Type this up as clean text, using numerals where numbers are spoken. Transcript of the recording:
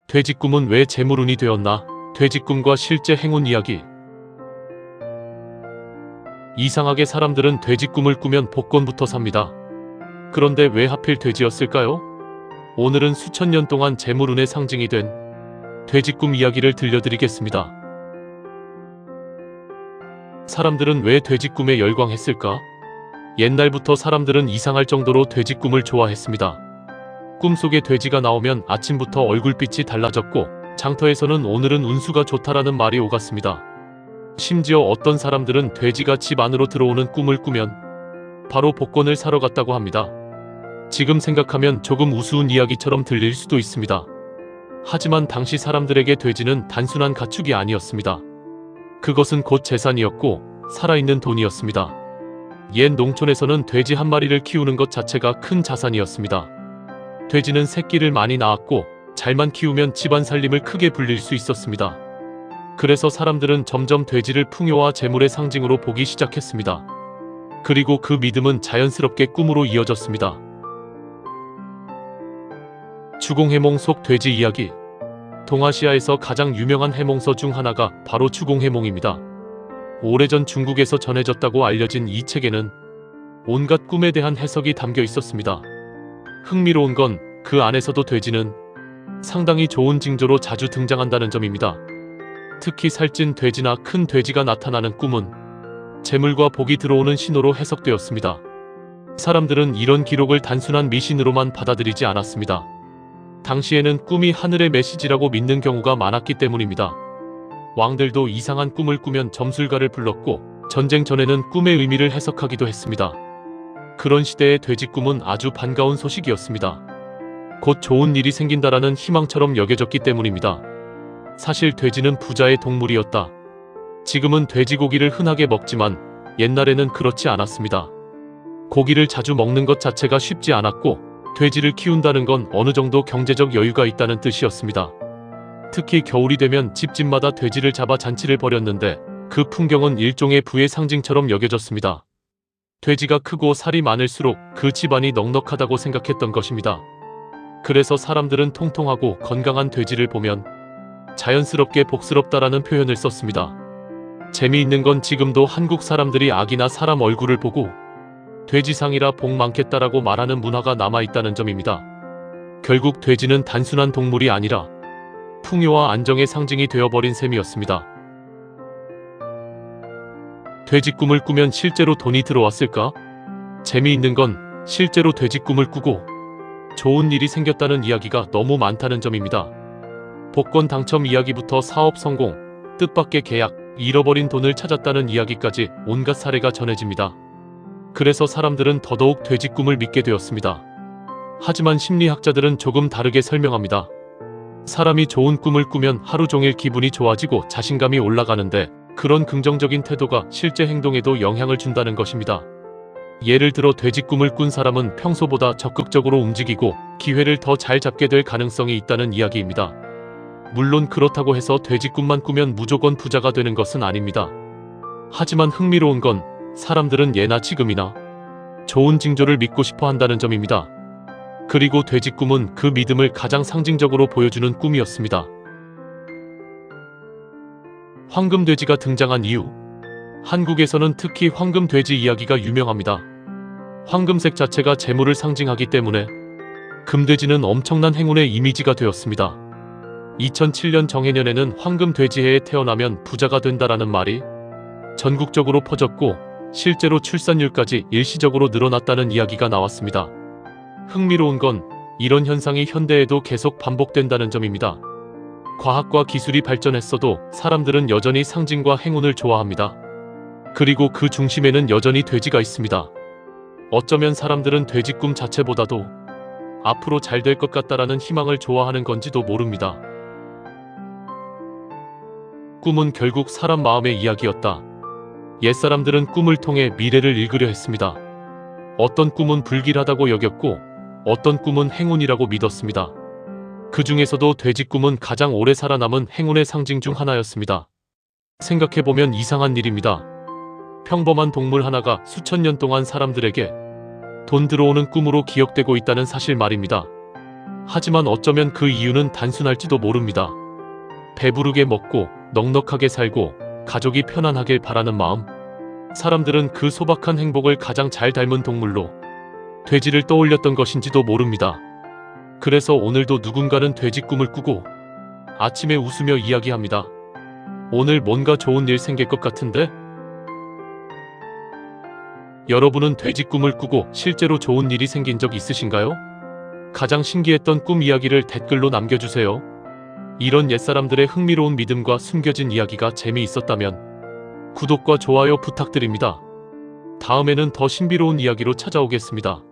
돼지 꿈은 왜 재물운이 되었나? 돼지 꿈과 실제 행운 이야기. 이상하게 사람들은 돼지 꿈을 꾸면 복권부터 삽니다. 그런데 왜 하필 돼지였을까요? 오늘은 수천 년 동안 재물운의 상징이 된 돼지 꿈 이야기를 들려드리겠습니다. 사람들은 왜 돼지 꿈에 열광했을까? 옛날부터 사람들은 이상할 정도로 돼지 꿈을 좋아했습니다. 꿈속에 돼지가 나오면 아침부터 얼굴빛이 달라졌고 장터에서는 오늘은 운수가 좋다라는 말이 오갔습니다. 심지어 어떤 사람들은 돼지가 집 안으로 들어오는 꿈을 꾸면 바로 복권을 사러 갔다고 합니다. 지금 생각하면 조금 우스운 이야기처럼 들릴 수도 있습니다. 하지만 당시 사람들에게 돼지는 단순한 가축이 아니었습니다. 그것은 곧 재산이었고 살아있는 돈이었습니다. 옛 농촌에서는 돼지 한 마리를 키우는 것 자체가 큰 자산이었습니다. 돼지는 새끼를 많이 낳았고 잘만 키우면 집안 살림을 크게 불릴 수 있었습니다. 그래서 사람들은 점점 돼지를 풍요와 재물의 상징으로 보기 시작했습니다. 그리고 그 믿음은 자연스럽게 꿈으로 이어졌습니다. 추공해몽 속 돼지 이야기. 동아시아에서 가장 유명한 해몽서 중 하나가 바로 추공해몽입니다. 오래전 중국에서 전해졌다고 알려진 이 책에는 온갖 꿈에 대한 해석이 담겨 있었습니다. 흥미로운 건 그 안에서도 돼지는 상당히 좋은 징조로 자주 등장한다는 점입니다. 특히 살찐 돼지나 큰 돼지가 나타나는 꿈은 재물과 복이 들어오는 신호로 해석되었습니다. 사람들은 이런 기록을 단순한 미신으로만 받아들이지 않았습니다. 당시에는 꿈이 하늘의 메시지라고 믿는 경우가 많았기 때문입니다. 왕들도 이상한 꿈을 꾸면 점술가를 불렀고 전쟁 전에는 꿈의 의미를 해석하기도 했습니다. 그런 시대의 돼지 꿈은 아주 반가운 소식이었습니다. 곧 좋은 일이 생긴다라는 희망처럼 여겨졌기 때문입니다. 사실 돼지는 부자의 동물이었다. 지금은 돼지고기를 흔하게 먹지만 옛날에는 그렇지 않았습니다. 고기를 자주 먹는 것 자체가 쉽지 않았고 돼지를 키운다는 건 어느 정도 경제적 여유가 있다는 뜻이었습니다. 특히 겨울이 되면 집집마다 돼지를 잡아 잔치를 벌였는데 그 풍경은 일종의 부의 상징처럼 여겨졌습니다. 돼지가 크고 살이 많을수록 그 집안이 넉넉하다고 생각했던 것입니다. 그래서 사람들은 통통하고 건강한 돼지를 보면 자연스럽게 복스럽다라는 표현을 썼습니다. 재미있는 건 지금도 한국 사람들이 아기나 사람 얼굴을 보고 돼지상이라 복 많겠다라고 말하는 문화가 남아있다는 점입니다. 결국 돼지는 단순한 동물이 아니라 풍요와 안정의 상징이 되어버린 셈이었습니다. 돼지 꿈을 꾸면 실제로 돈이 들어왔을까? 재미있는 건 실제로 돼지 꿈을 꾸고 좋은 일이 생겼다는 이야기가 너무 많다는 점입니다. 복권 당첨 이야기부터 사업 성공, 뜻밖의 계약, 잃어버린 돈을 찾았다는 이야기까지 온갖 사례가 전해집니다. 그래서 사람들은 더더욱 돼지 꿈을 믿게 되었습니다. 하지만 심리학자들은 조금 다르게 설명합니다. 사람이 좋은 꿈을 꾸면 하루 종일 기분이 좋아지고 자신감이 올라가는데 그런 긍정적인 태도가 실제 행동에도 영향을 준다는 것입니다. 예를 들어 돼지 꿈을 꾼 사람은 평소보다 적극적으로 움직이고 기회를 더 잘 잡게 될 가능성이 있다는 이야기입니다. 물론 그렇다고 해서 돼지 꿈만 꾸면 무조건 부자가 되는 것은 아닙니다. 하지만 흥미로운 건 사람들은 예나 지금이나 좋은 징조를 믿고 싶어 한다는 점입니다. 그리고 돼지 꿈은 그 믿음을 가장 상징적으로 보여주는 꿈이었습니다. 황금돼지가 등장한 이유. 한국에서는 특히 황금돼지 이야기가 유명합니다. 황금색 자체가 재물을 상징하기 때문에 금돼지는 엄청난 행운의 이미지가 되었습니다. 2007년 정해년에는 황금돼지해에 태어나면 부자가 된다라는 말이 전국적으로 퍼졌고 실제로 출산율까지 일시적으로 늘어났다는 이야기가 나왔습니다. 흥미로운 건 이런 현상이 현대에도 계속 반복된다는 점입니다. 과학과 기술이 발전했어도 사람들은 여전히 상징과 행운을 좋아합니다. 그리고 그 중심에는 여전히 돼지가 있습니다. 어쩌면 사람들은 돼지 꿈 자체보다도 앞으로 잘 될 것 같다라는 희망을 좋아하는 건지도 모릅니다. 꿈은 결국 사람 마음의 이야기였다. 옛사람들은 꿈을 통해 미래를 읽으려 했습니다. 어떤 꿈은 불길하다고 여겼고 어떤 꿈은 행운이라고 믿었습니다. 그 중에서도 돼지 꿈은 가장 오래 살아남은 행운의 상징 중 하나였습니다. 생각해보면 이상한 일입니다. 평범한 동물 하나가 수천 년 동안 사람들에게 돈 들어오는 꿈으로 기억되고 있다는 사실 말입니다. 하지만 어쩌면 그 이유는 단순할지도 모릅니다. 배부르게 먹고 넉넉하게 살고 가족이 편안하길 바라는 마음. 사람들은 그 소박한 행복을 가장 잘 닮은 동물로 돼지를 떠올렸던 것인지도 모릅니다. 그래서 오늘도 누군가는 돼지 꿈을 꾸고 아침에 웃으며 이야기합니다. 오늘 뭔가 좋은 일 생길 것 같은데? 여러분은 돼지 꿈을 꾸고 실제로 좋은 일이 생긴 적 있으신가요? 가장 신기했던 꿈 이야기를 댓글로 남겨주세요. 이런 옛사람들의 흥미로운 믿음과 숨겨진 이야기가 재미있었다면 구독과 좋아요 부탁드립니다. 다음에는 더 신비로운 이야기로 찾아오겠습니다.